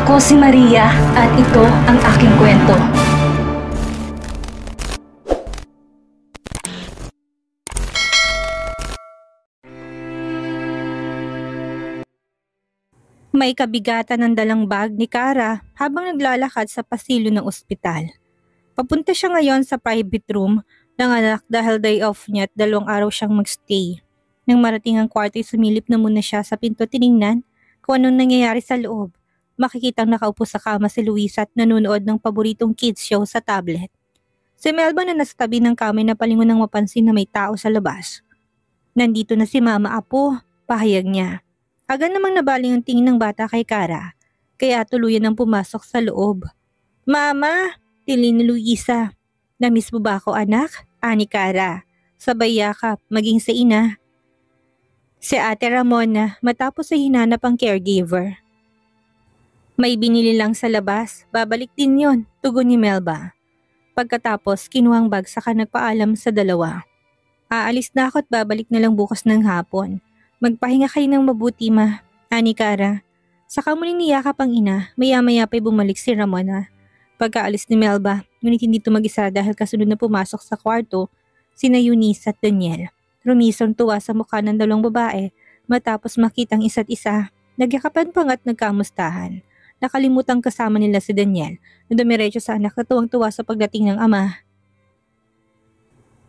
Ako si Maria at ito ang aking kwento. May kabigatan ng dalang bag ni Kara habang naglalakad sa pasilyo ng ospital. Papunta siya ngayon sa private room ng anak dahil day off niya at 2 araw siyang magstay. Nang marating ang kwarto, sumilip na muna siya sa pinto tiningnan kung anong nangyayari sa loob. Makikitang nakaupo sa kama si Luisa at nanonood ng paboritong kids show sa tablet. Si Melba na nasa tabi ng kama na palingon nang mapansin na may tao sa labas. Nandito na si Mama Apo, pahayag niya. Agad namang nabaling ang tingin ng bata kay Kara, kaya tuluyan nang pumasok sa loob. Mama, tili ni Luisa. Namiss mo ba ako anak? Ani Kara. Sabay yakap, maging sa ina. Si Ate Ramona matapos ay hinanap ang caregiver. May binili lang sa labas, babalik din yon, tugon ni Melba. Pagkatapos kinuhang bag saka nagpaalam sa dalawa. Aalis na ako at babalik na lang bukas ng hapon. Magpahinga kayo ng mabuti ma, ani Kara. Saka muling niyakap ang ina, maya-maya pa'y bumalik si Ramona. Pagkaalis ni Melba, ngunit hindi ito mag-isa dahil kasunod na pumasok sa kwarto, sina Eunice at Daniel. Rumisong tuwa sa mukha ng 2 babae matapos makitang isa't isa. Nagyakapan pa nga't nagkamustahan. Nakalimutang kasama nila si Daniel na dumiretso sa anak na tuwang-tuwa sa pagdating ng ama.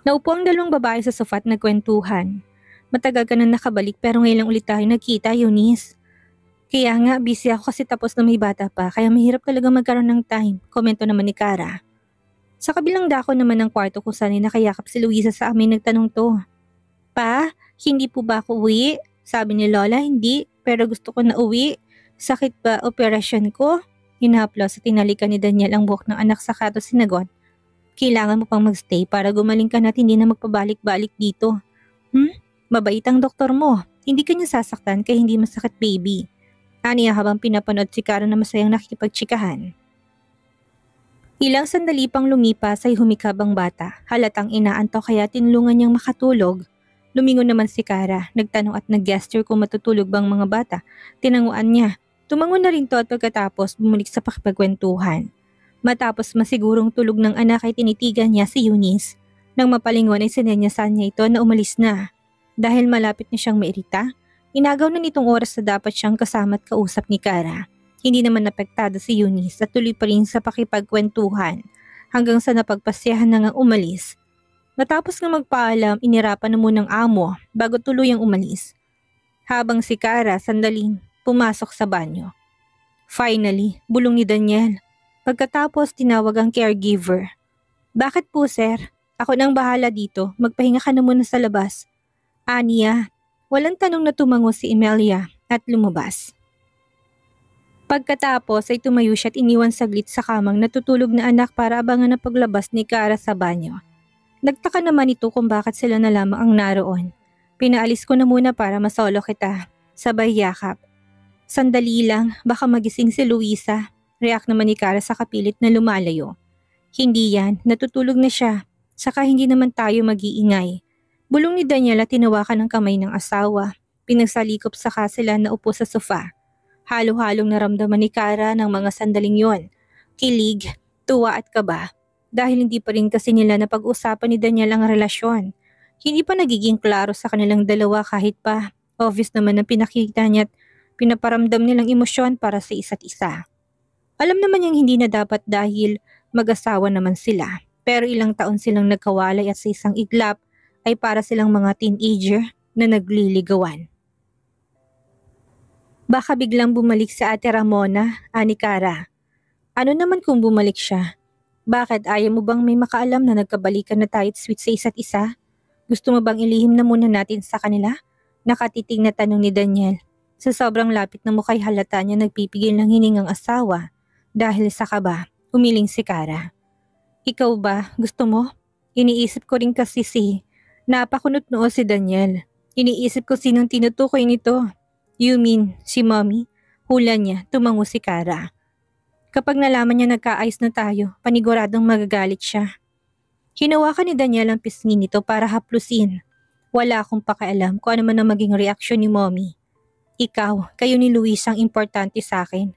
Naupo ang 2 babae sa sofa at nagkwentuhan. Matagal ka na nakabalik pero ngayon lang ulit tayo nagkita, Eunice. Kaya nga, busy ako kasi tapos na may bata pa kaya mahirap talaga magkaroon ng time, komento naman ni Kara. Sa kabilang dako naman ng kwarto kung saan ay nakayakap si Luisa sa amin nagtanong to. Pa, hindi po ba ako uwi? Sabi ni Lola, hindi, pero gusto ko na uwi. Sakit ba operasyon ko? Hinaplos at tinalikan ni Daniel ang buhok ng anak sa kato sinagot. Kailangan mo pang magstay para gumaling ka na at hindi na magpabalik-balik dito. Mabait ang doktor mo. Hindi kanya sasaktan kaya hindi masakit baby. Aniya habang pinapanood si Kara na masayang nakikipagtsikahan. Ilang sandali pang lumipas ay humikab ang bata. Halatang inaantok kaya tinulungan niyang makatulog. Lumingon naman si Kara. Nagtanong at nag-gesture kung matutulog bang mga bata. Tinanguan niya. Tumangon na rin to at pagkatapos bumalik sa pakipagkwentuhan. Matapos masigurong tulog ng anak ay tinitigan niya si Eunice. Nang mapalingon ay sinenyasan niya ito na umalis na. Dahil malapit na siyang mairita, inagaw na nitong oras na dapat siyang kasama at kausap ni Kara. Hindi naman apektado si Eunice at tuloy pa rin sa pakipagkwentuhan hanggang sa napagpasyahan na nga umalis. Matapos nga magpaalam, inirapan na munang amo bago tuluyang umalis. Habang si Kara sandaling pumasok sa banyo. Finally, bulong ni Daniel. Pagkatapos tinawag ang caregiver. Bakit po sir? Ako nang bahala dito, magpahinga ka na muna sa labas. Aniya, walang tanong na tumango si Emilia at lumabas. Pagkatapos ay tumayo siya at iniwan saglit sa kamang natutulog na anak para abangan ang paglabas ni Kara sa banyo. Nagtaka naman ito kung bakit sila na lamang ang naroon. Pinaalis ko na muna para masolo kita. Sabay yakap. Sandali lang, baka magising si Luisa. React naman ni Kara sa kapilit na lumalayo. Hindi yan, natutulog na siya. Saka hindi naman tayo mag-iingay. Bulong ni Daniel at tinawakan ng kamay ng asawa. Pinagsalikop saka sila na upo sa sofa. Halo-halong naramdaman ni Kara ng mga sandaling yon. Kilig, tuwa at kaba. Dahil hindi pa rin kasi nila napag-usapan ni Daniel ang relasyon. Hindi pa nagiging klaro sa kanilang dalawa kahit pa obvious naman ang pinakita niya at pinaparamdam nilang emosyon para sa isa't isa. Alam naman niyang hindi na dapat dahil mag-asawa naman sila. Pero ilang taon silang nagkawalay at sa isang iglap ay para silang mga teenager na nagliligawan. Baka biglang bumalik si Ate Ramona, ani Kara. Ano naman kung bumalik siya? Bakit ayaw mo bang may makaalam na nagkabalikan na tayo at sweet sa isa't isa? Gusto mo bang ilihim na muna natin sa kanila? Nakatitig na tanong ni Daniel. Sa sobrang lapit na mukha'y halata niya nagpipigil ng hiningang asawa. Dahil sa kaba, umiling si Kara. Ikaw ba? Gusto mo? Iniisip ko rin kasi napakunot noo si Daniel. Iniisip ko sinong tinutukoy nito. You mean, si Mommy? Hula niya, tumango si Kara. Kapag nalaman niya nagkaayos na tayo, paniguradong magagalit siya. Hinawakan ni Daniel ang pisngi nito para haplusin. Wala akong pakialam kung ano man ang maging reaksyon ni Mommy. Ikaw, kayo ni Luis ang importante sa akin.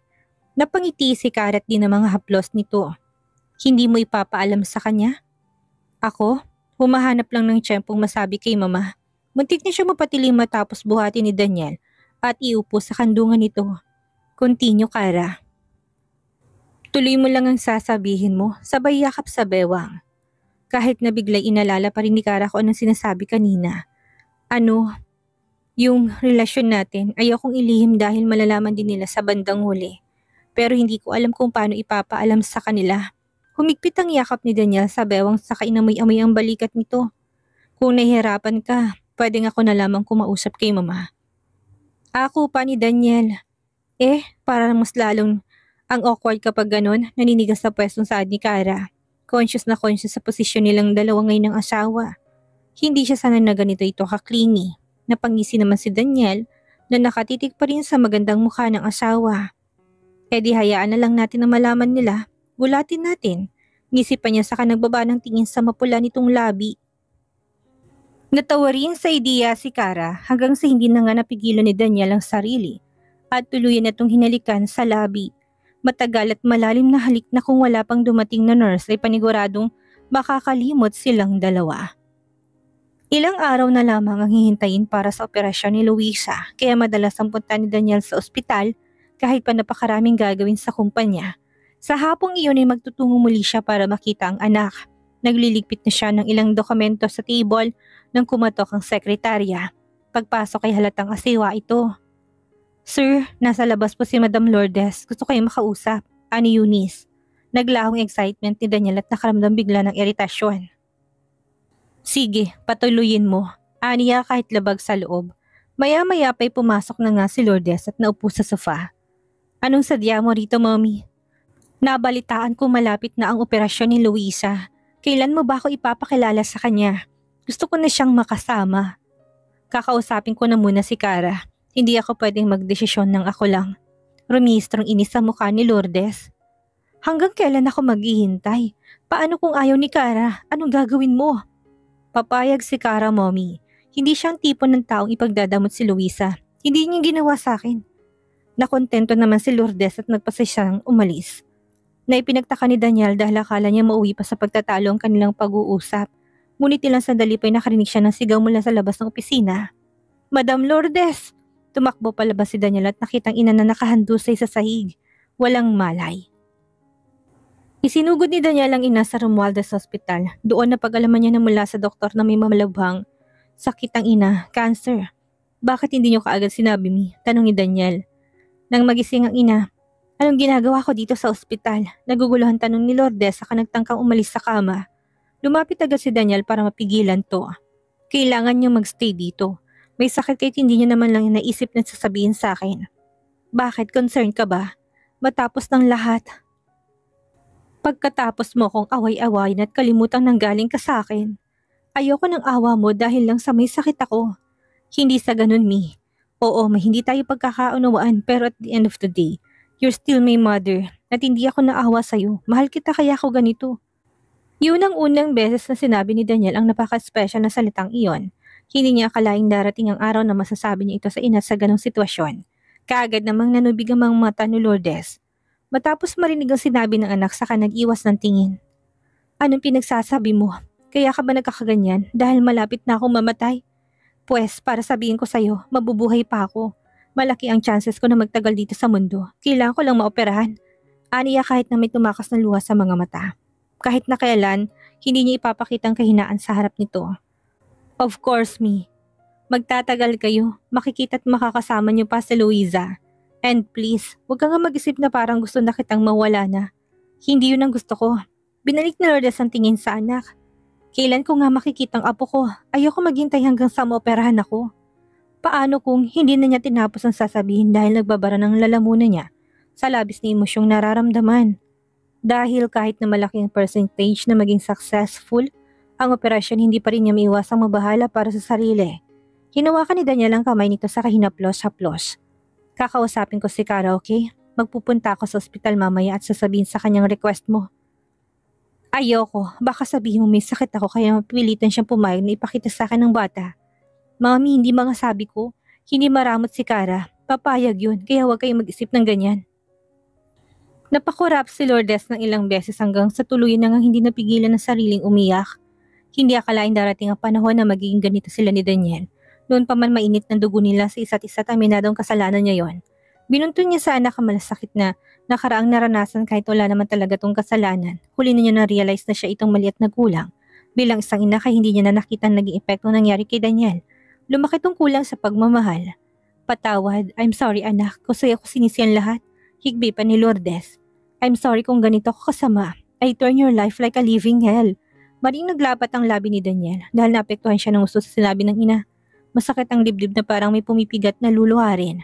Napangiti si Kara at din ang mga haplos nito. Hindi mo ipapaalam sa kanya? Ako? Humahanap lang ng tiyempong masabi kay mama. Muntik na siya mapatilim matapos buhatin ni Daniel at iupo sa kandungan nito. Continue, Kara. Tuloy mo lang ang sasabihin mo, sabay yakap sa bewang. Kahit na biglay inalala pa rin ni Kara kung anong sinasabi kanina. Yung relasyon natin, ayokong ilihim dahil malalaman din nila sa bandang huli. Pero hindi ko alam kung paano ipapaalam sa kanila. Humigpit ang yakap ni Daniel sa bewang saka inamoy-amoy ang balikat nito. Kung nahihirapan ka, pwedeng ako na lamang kumausap kay mama. Ako pa ni Daniel. Para mas lalong ang awkward kapag ganon, naninigas sa pwestong saad ni Kara. Conscious na conscious sa posisyon nilang dalawa ngayon ng asawa. Hindi siya sana na ganito ito kaklingi. Napangisi naman si Daniel na nakatitig pa rin sa magandang mukha ng asawa. Di hayaan na lang natin na malaman nila. Gulatin natin. Ngisi pa niya saka nagbaba ng tingin sa mapula nitong labi. Natawa rin sa ideya si Kara hanggang sa hindi na nga napigilan ni Daniel ang sarili at tuluyan na itong hinalikan sa labi. Matagal at malalim na halik na kung wala pang dumating na nurse ay paniguradong makakalimot silang dalawa. Ilang araw na lamang ang hihintayin para sa operasyon ni Luisa kaya madalas ang punta ni Daniel sa ospital kahit pa napakaraming gagawin sa kumpanya. Sa hapong iyon ay magtutungo muli siya para makita ang anak. Nagliligpit na siya ng ilang dokumento sa table nang kumatok ang sekretarya. Pagpasok ay halatang asiwa ito. Sir, nasa labas po si Madam Lourdes. Gusto kayo makausap. Ani Eunice. Naglahong excitement ni Daniel at nakaramdam bigla ng iritasyon. Sige, patuloyin mo. Aniya kahit labag sa loob. Maya-maya pa'y pumasok na nga si Lourdes at naupo sa sofa. Anong sadya mo rito, Mommy? Nabalitaan ko malapit na ang operasyon ni Luisa. Kailan mo ba ako ipapakilala sa kanya? Gusto ko na siyang makasama. Kakausapin ko na muna si Kara. Hindi ako pwedeng magdesisyon ng ako lang. Rumistrong inis sa mukha ni Lourdes. Hanggang kailan ako maghihintay? Paano kung ayaw ni Kara? Anong gagawin mo? Papayag si Kara, Mommy. Hindi siyang tipo ng taong ipagdadamot si Luisa. Hindi niya ginawa sa akin. Nakontento naman si Lourdes at nagpasa siyang umalis. Naipinagtaka ni Daniel dahil akala niya mauwi pa sa pagtatalo ang kanilang pag-uusap. Ngunit ilang sandali pa'y nakarinig siya ng sigaw mula sa labas ng opisina. Madam Lourdes! Tumakbo palabas si Daniel at nakitang ina na nakahandusay sa sahig. Walang malay. Isinugod ni Daniel ang ina sa Romualdez Hospital. Doon napag-alaman niya na mula sa doktor na may mamalabhang sakit ang ina, cancer. Bakit hindi niyo kaagad sinabi mi? Tanong ni Daniel. Nang magising ang ina, anong ginagawa ko dito sa ospital? Naguguluhan tanong ni Lourdes saka nagtangkang umalis sa kama. Lumapit agad si Daniel para mapigilan to. Kailangan niyo magstay dito. May sakit kahit hindi niyo naman lang naisip na sasabihin sa akin. Bakit? Concerned ka ba? Matapos ng lahat. Pagkatapos mo kong away-awayin at kalimutan nang galing ka sa akin. Ayoko ng awa mo dahil lang sa may sakit ako. Hindi sa ganun, Mi. Oo, may hindi tayo pagkakaunawaan pero at the end of the day, you're still my mother at hindi ako naawa sa'yo. Mahal kita kaya ako ganito. Yun ang unang beses na sinabi ni Daniel ang napaka-special na salitang iyon. Hindi niya akalaing darating ang araw na masasabi niya ito sa ina sa ganong sitwasyon. Kaagad namang nanubig ang mga mata ni Lourdes. Matapos marinig ang sinabi ng anak saka nag-iwas ng tingin. Anong pinagsasabi mo? Kaya ka ba nagkakaganyan dahil malapit na akong mamatay? Pwes, para sabihin ko sa'yo, mabubuhay pa ako. Malaki ang chances ko na magtagal dito sa mundo. Kailangan ko lang maoperahan. Aniya kahit na may tumakas na luha sa mga mata. Kahit na kailan, hindi niya ipapakita ang kahinaan sa harap nito. Of course, Mi. Magtatagal kayo, makikita at makakasama niyo pa si Luisa. And please, huwag ka nga mag-isip na parang gusto na kitang mawala na. Hindi yun ang gusto ko. Binalik na Lourdes ang tingin sa anak. Kailan ko nga makikitang apo ko? Ayoko maghintay hanggang sa maoperahan ako. Paano kung hindi na niya tinapos ang sasabihin dahil nagbabara ng lalamunan niya sa labis na emosyong nararamdaman? Dahil kahit na malaking percentage na maging successful, ang operasyon hindi pa rin niya maiwasang mabahala para sa sarili. Hinawakan ni Daniel ang kamay nito sa kahinaplos-haplos. Kakausapin ko si Kara, okay? Magpupunta ako sa ospital mamaya at sasabihin sa kanyang request mo. Ayoko, baka sabihin mo may sakit ako kaya mapilitan siyang pumayag na ipakita sa akin ng bata. Mami, hindi mga sabi ko, hindi maramot si Kara. Papayag yun, kaya huwag kayong mag-isip ng ganyan. Napakurap si Lourdes ng ilang beses hanggang sa tuluyan na ngang hindi napigilan ng sariling umiyak. Hindi akalain darating ang panahon na magiging ganito sila ni Daniel. Noon pa man mainit ng dugo nila sa isa't isa, aminadong kasalanan niya yon. Binuntun niya sa anak ang malasakit na nakaraang naranasan kahit wala naman talaga tong kasalanan. Huli na niya na-realize na siya itong mali at nagkulang. Bilang isang ina kay hindi niya na nakita ang naging epekto nangyari kay Daniel. Lumaki tong kulang sa pagmamahal. Patawad, I'm sorry anak, kasi ako sinisiyan lahat. Higbi pa ni Lourdes. I'm sorry kung ganito ako kasama. I turn your life like a living hell. Maring naglapat ang labi ni Daniel dahil naapektuhan siya ng gusto sa sinabi ng ina. Masakit ang dibdib na parang may pumipigat na luluharin.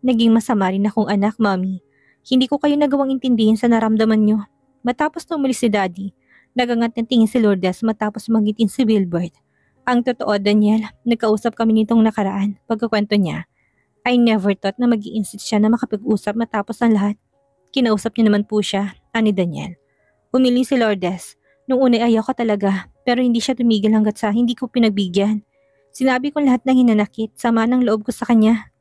Naging masama rin akong anak, Mommy. Hindi ko kayo nagawang intindihin sa naramdaman nyo. Matapos na umalis si Daddy, nagangat ng tingin si Lourdes matapos magitin si Wilbert. Ang totoo, Daniel, nagkausap kami nitong nakaraan. Pagkakwento niya, I never thought na mag-i-insist siya na makapag-usap matapos ang lahat. Kinausap niya naman po siya, ani Daniel. Umiling si Lourdes. Nung una ayaw ko talaga, pero hindi siya tumigil hanggat sa hindi ko pinagbigyan. Sinabi ko lahat ng hinanakit, sama ng loob ko sa kanya.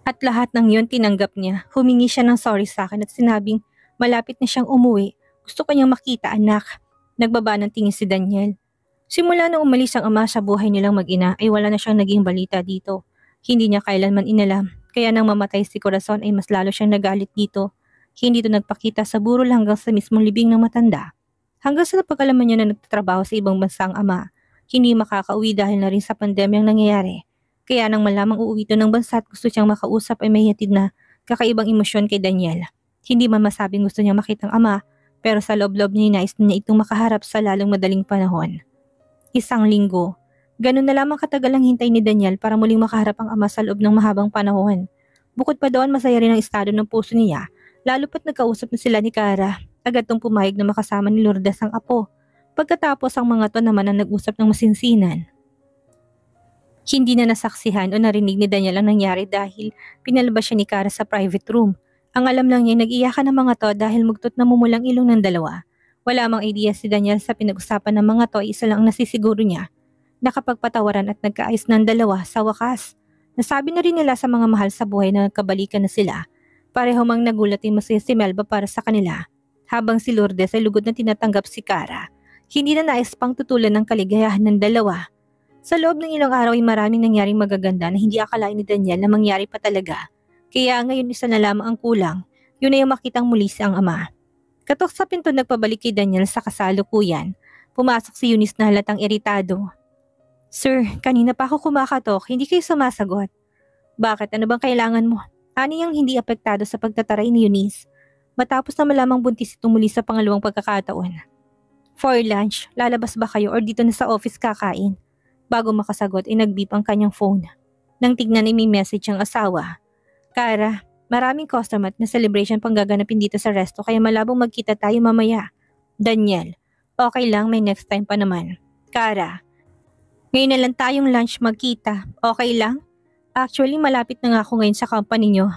At lahat ng yon tinanggap niya. Humingi siya ng sorry sa akin at sinabing malapit na siyang umuwi. Gusto ko niyang makita, anak. Nagbaba ng tingin si Daniel. Simula nang umalis ang ama sa buhay nilang mag-ina ay wala na siyang naging balita dito. Hindi niya kailanman inalam. Kaya nang mamatay si Corazon ay mas lalo siyang nagalit dito. Hindi ito nagpakita sa burol hanggang sa mismong libing ng matanda. Hanggang sa napag-alaman niya na nagtatrabaho sa ibang bansa ang ama. Hindi makakauwi dahil na rin sa pandemyang nangyayari. Kaya nang malamang uuwi ito ng bansa at gusto siyang makausap ay may hatid na kakaibang emosyon kay Daniel. Hindi man masabing gusto niyang makitang ama, pero sa loob-loob niya nais na niya itong makaharap sa lalong madaling panahon. 1 linggo. Ganun na lamang katagal ang hintay ni Daniel para muling makaharap ang ama sa loob ng mahabang panahon. Bukod pa doon, masaya rin ang estado ng puso niya, lalo pat nagkausap na sila ni Cara. Agad tong pumayag na makasama ni Lourdes ang apo. Pagkatapos ang mga to naman ang nag-usap ng masinsinan. Hindi na nasaksihan o narinig ni Daniel ang nangyari dahil pinalabas siya ni Cara sa private room. Ang alam lang niya nag-iyakan ng mga to dahil mugtot na mumulang ilong ng dalawa. Wala mang idea si Daniel sa pinag-usapan ng mga to, isa lang ang nasisiguro niya. Nakapagpatawaran at nagkaayos ng dalawa sa wakas. Nasabi na rin nila sa mga mahal sa buhay na nagkabalikan na sila. Pareho mang nagulat din masaya si Melba para sa kanila. Habang si Lourdes ay lugod na tinatanggap si Cara. Hindi na nais pang tutulan ng kaligayahan ng dalawa. Sa loob ng ilang araw ay maraming nangyaring magaganda na hindi akalain ni Daniel na mangyari pa talaga. Kaya ngayon isa na lamang ang kulang. Yun ay makitang muli si ang ama. Katok sa pinto nagpabalik kay Daniel sa kasalukuyan. Pumasok si Eunice na halatang iritado. Sir, kanina pa ako kumakatok, hindi kayo sumasagot. Bakit? Ano bang kailangan mo? Ani ang hindi apektado sa pagtataray ni Eunice. Matapos na malamang buntis itong muli sa pangalawang pagkakataon. For lunch, lalabas ba kayo or dito na sa office kakain? Bago makasagot ay nag-beep ang kanyang phone. Nang tignan ay may message ang asawa. Cara, maraming customer at na celebration pang gaganapin dito sa resto kaya malabong magkita tayo mamaya. Daniel, okay lang, may next time pa naman. Cara, ngayon na lang tayong lunch magkita, okay lang? Actually, malapit na nga ako ngayon sa company nyo.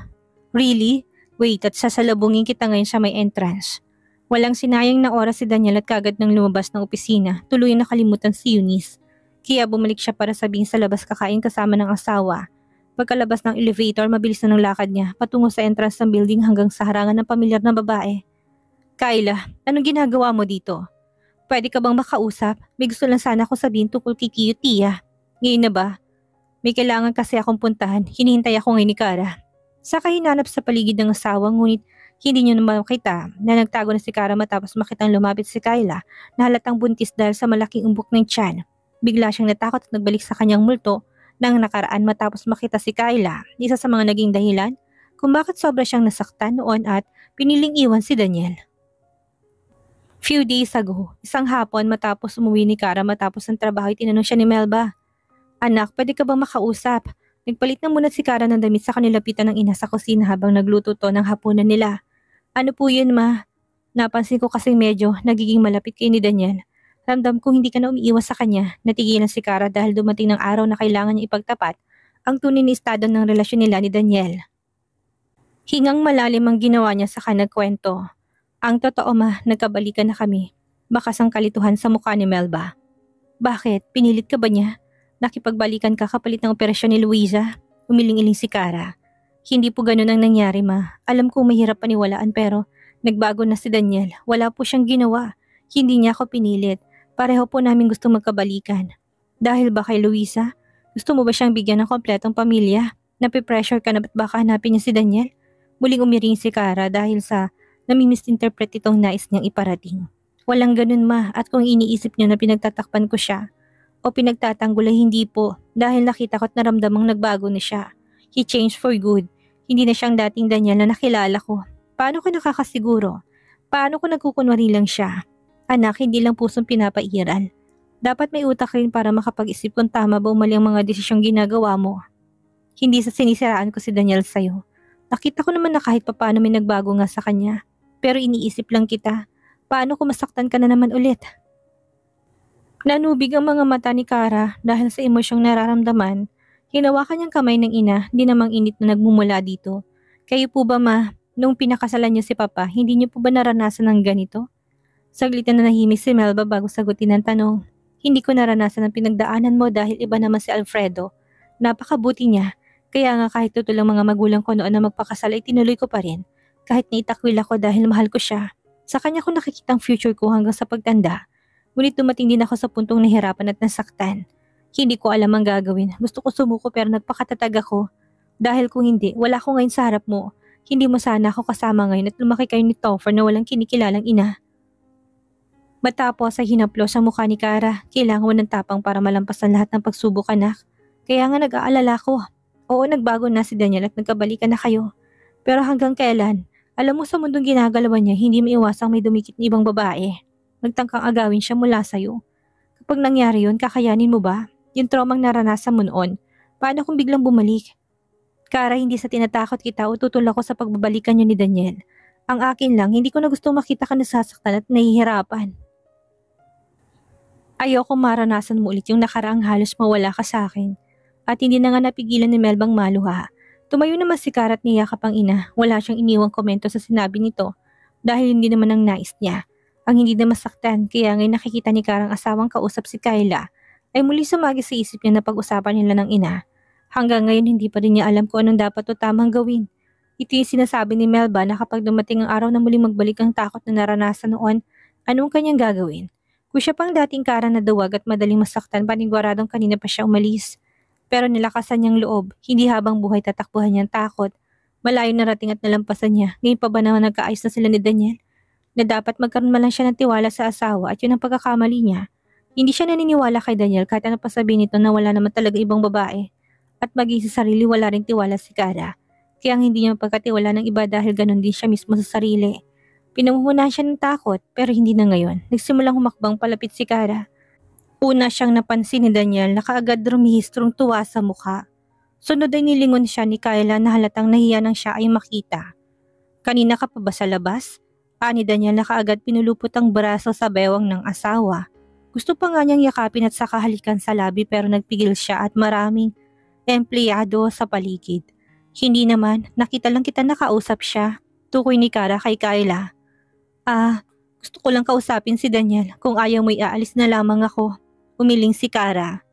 Really? Wait, at sasalubungin kita ngayon sa may entrance. Walang sinayang na oras si Daniel at kagad nang lumabas ng opisina, tuluyan nakalimutan si Eunice. Kaya bumalik siya para sabihin sa labas kakain kasama ng asawa. Pagkalabas ng elevator, mabilis na ng lakad niya patungo sa entrance ng building hanggang sa harangan ng pamilyar na babae. Kyla, anong ginagawa mo dito? Pwede ka bang makausap? May gusto lang sana ako sabihin tungkol kay Kiyo, Tia. Ngayon na ba? May kailangan kasi akong puntahan. Hinihintay ako ngayon ni Cara. Saka hinanap sa paligid ng asawa ngunit hindi niyo naman makita na nagtago na si Cara matapos makitang lumapit si Kyla na halatang buntis dahil sa malaking umbok ng tiyan. Bigla siyang natakot at nagbalik sa kanyang multo nang nakaraan matapos makita si Kyla. Isa sa mga naging dahilan kung bakit sobra siyang nasaktan noon at piniling iwan si Daniel. Few days ago, isang hapon matapos umuwi ni Cara matapos ang trabaho ay tinanong siya ni Melba. Anak, pwede ka bang makausap? Nagpalit na muna si Cara ng damit sa kanilapitan ng ina sa kusina habang nagluto to ng hapunan nila. Ano po yun, ma? Napansin ko kasing medyo nagiging malapit kay ni Daniel. Ramdam kong hindi ka na umiiwas sa kanya. Natigilan si Cara dahil dumating ng araw na kailangan niya ipagtapat ang tunay na estado ng relasyon nila ni Daniel. Hingang malalim ang ginawa niya sa kanagkwento. Ang totoo ma, nagkabalikan na kami. Bakas ang kalituhan sa mukha ni Melba. Bakit? Pinilit ka ba niya? Nakipagbalikan ka kapalit ng operasyon ni Luisa? Umiling-iling si Cara. Hindi po ganun ang nangyari, ma. Alam kong mahirap paniwalaan pero nagbago na si Daniel. Wala po siyang ginawa. Hindi niya ako pinilit. Pareho po namin gusto magkabalikan. Dahil ba kay Luisa? Gusto mo ba siyang bigyan ng kompletong pamilya? Napipressure ka na ba't baka hanapin niya si Daniel? Muling umiring si Kara dahil sa nami-misinterpret itong nais niyang iparating. Walang ganun, ma, at kung iniisip niyo na pinagtatakpan ko siya o pinagtatanggol ay hindi po dahil nakita ko at naramdamang nagbago na siya. He changed for good. Hindi na siyang dating Daniel na nakilala ko. Paano ko nakakasiguro? Paano ko nagkukunwari lang siya? Anak, hindi lang pusong pinapairal. Dapat may utak rin para makapag-isip kung tama ba o mali ang mga desisyong ginagawa mo. Hindi sa sinisiraan ko si Daniel sa'yo. Nakita ko naman na kahit papaano may nagbago nga sa kanya. Pero iniisip lang kita, paano kung masaktan ka na naman ulit? Nanubig ang mga mata ni Kara dahil sa emosyong nararamdaman. Hinawakan niyang kamay ng ina, di namang init na nagmumula dito. Kayo po ba, ma, nung pinakasalan niyo si Papa, hindi niyo po ba naranasan ng ganito? Saglit na nahimik si Melba bago sagutin ang tanong. Hindi ko naranasan ang pinagdaanan mo dahil iba naman si Alfredo. Napakabuti niya, kaya nga kahit tutulang mga magulang ko noon na magpakasal ay tinuloy ko pa rin. Kahit naitakwil ako dahil mahal ko siya. Sa kanya ko nakikita ang future ko hanggang sa pagtanda. Ngunit dumating din ako sa puntong nahirapan at nasaktan. Hindi ko alam ang gagawin. Gusto ko sumuko pero nagpakatatag ako. Dahil kung hindi, wala ko ngayon sa harap mo. Hindi mo sana ako kasama ngayon at lumaki kayo ni Topher na walang kinikilalang ina. Matapos ay hinaplos ang mukha ni Kara. Kailangan mo ng tapang para malampasan lahat ng pagsubok, anak. Kaya nga nag-aalala ko. Oo, nagbago na si Daniel at nagkabalikan na kayo. Pero hanggang kailan? Alam mo sa mundong ginagalawan niya, hindi maiwasang may dumikit na ibang babae. Nagtangkang agawin siya mula sa'yo. Kapag nangyari yun, kakayanin mo ba? Yung traumang naranasan mo noon, paano kung biglang bumalik? Kara, hindi sa tinatakot kita o tutol ako sa pagbabalikan niyo ni Daniel. Ang akin lang, hindi ko na gustong makita ka nasasaktan at nahihirapan. Ayoko maranasan mo ulit yung nakaraang halos mawala ka sa akin. At hindi na nga napigilan ni Melbang maluha. Tumayo naman si Kara at niyakap ang ina. Wala siyang iniwang komento sa sinabi nito dahil hindi naman ang nais niya. Ang hindi na masaktan, kaya ngayon nakikita ni Karang asawang kausap si Kyla ay muli sumagi sa isip niya na pag-usapan nila ng ina. Hanggang ngayon hindi pa rin niya alam kung anong dapat o tamang gawin. Ito yung sinasabi ni Melba na kapag dumating ang araw na muling magbalik ang takot na naranasan noon, anong kanyang gagawin? Kung siya pang dating Kara na duwag at madaling masaktan, paniguradong kanina pa siya umalis. Pero nilakasan niyang loob, hindi habang buhay tatakbuhan niyang takot. Malayo narating at nalampasan niya, ngayon pa ba naman nagkaayos na sila ni Daniel? Na dapat magkaroon man lang siya ng tiwala sa asawa at yun ang pagkakamali niya. Hindi siya naniniwala kay Daniel kahit ano pa sabihin nito na wala naman talaga ibang babae. At maging sa sarili wala rin tiwala si Kara. Kaya ang hindi niya pagkatiwala ng iba dahil ganun din siya mismo sa sarili. Pinanguhunahan siya ng takot pero hindi na ngayon. Nagsimulang humakbang palapit si Kara. Una siyang napansin ni Daniel na kaagad rumihistrong tuwa sa mukha. Sunod ay nilingon siya ni Kyla na halatang nahiya nang siya ay makita. Kanina ka pa ba sa labas? Ani Daniel na kaagad pinulupot ang braso sa bewang ng asawa. Gusto pa nga niyang yakapin at sakahalikan sa labi pero nagpigil siya at maraming empleyado sa paligid. Hindi naman, nakita lang kita nakausap siya. Tukoy ni Kara kay Kyla. Gusto ko lang kausapin si Daniel. Kung ayaw mo iaalis na lamang ako. Umiling si Kara.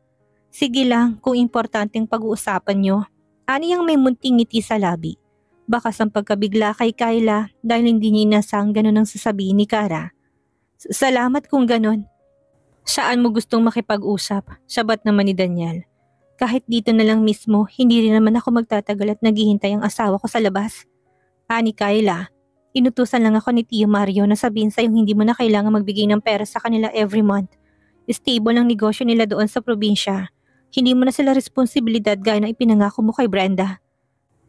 Sige lang kung importanteng pag-uusapan niyo. Ani ang may munting ngiti sa labi. Baka sa pagkabigla kay Kyla dahil hindi niya inasang ganun ang sasabihin ni Kara. Salamat kung ganun. Saan mo gustong makipag-usap? Sabat naman ni Daniel. Kahit dito na lang mismo, hindi rin naman ako magtatagal at naghihintay ang asawa ko sa labas. Ani Kyla, inutusan lang ako ni Tio Mario na sabihin sa'yong hindi mo na kailangan magbigay ng pera sa kanila every month. Stable ang negosyo nila doon sa probinsya. Hindi mo na sila responsibilidad gaya na ipinangako mo kay Brenda.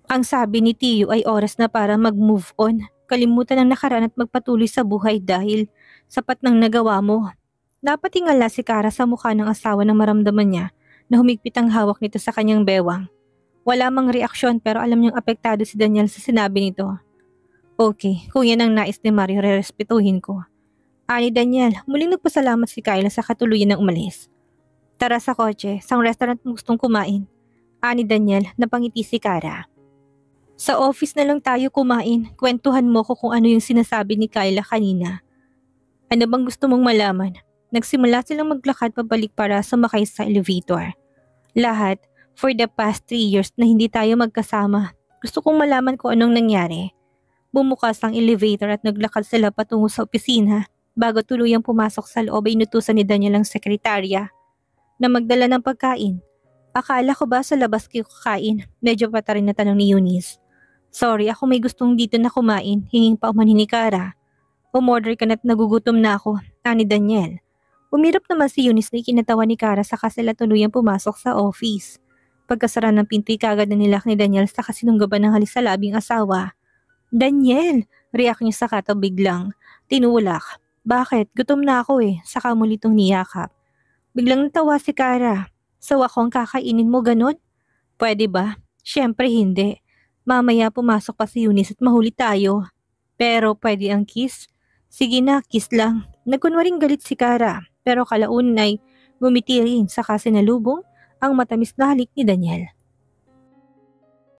Ang sabi ni Tio ay oras na para mag-move on. Kalimutan ang nakaraan at magpatuloy sa buhay dahil sapat nang nagawa mo. Napatingala si Kara sa mukha ng asawa nang maramdaman niya na humigpit ang hawak nito sa kanyang bewang. Wala mang reaksyon pero alam niyang apektado si Daniel sa sinabi nito. Okay, kung yan ang nais ni Mario, rerespetuhin ko. Ani Daniel, muling nagpasalamat si Kyla sa katuluyan ng umalis. Tara sa kotse, sa restaurant mo gustong kumain. Ani Daniel, napangiti si Kara. Sa office na lang tayo kumain, kwentuhan mo ko kung ano yung sinasabi ni Kyla kanina. Ano bang gusto mong malaman? Nagsimula silang maglakad pabalik para sumakay sa elevator. Lahat, for the past 3 years na hindi tayo magkasama. Gusto kong malaman kung anong nangyari. Bumukas ang elevator at naglakad sila patungo sa opisina. Bago tuluyang pumasok sa loob ay inutusan ni Daniel ang sekretarya na magdala ng pagkain. Akala ko ba sa labas kayo kakain? Medyo pata rin na tanong ni Eunice. Sorry, ako may gustong dito na kumain. Hinging pa umanin ni Kara. Umorder ka na't nagugutom na ako, ani Daniel. Umirap naman si Eunice na ikinatawa ni Kara saka sila tuluyang pumasok sa office. Pagkasara ng pinto'y kagad na nilak ni Daniel sa kasinunggaban ng halisalabing asawa. Daniel! React niya sa kataw biglang. Tinulak. Bakit? Gutom na ako saka muli itong niyakap. Biglang natawa si Kara. So ako ang kakainin mo ganun? Pwede ba? Siyempre hindi. Mamaya pumasok pa si Eunice at mahuli tayo. Pero pwede ang kiss? Sige na, kiss lang. Nagkunwaring galit si Kara. Pero kalaunan ay ngumiti rin saka sinalubong ang matamis na halik ni Daniel.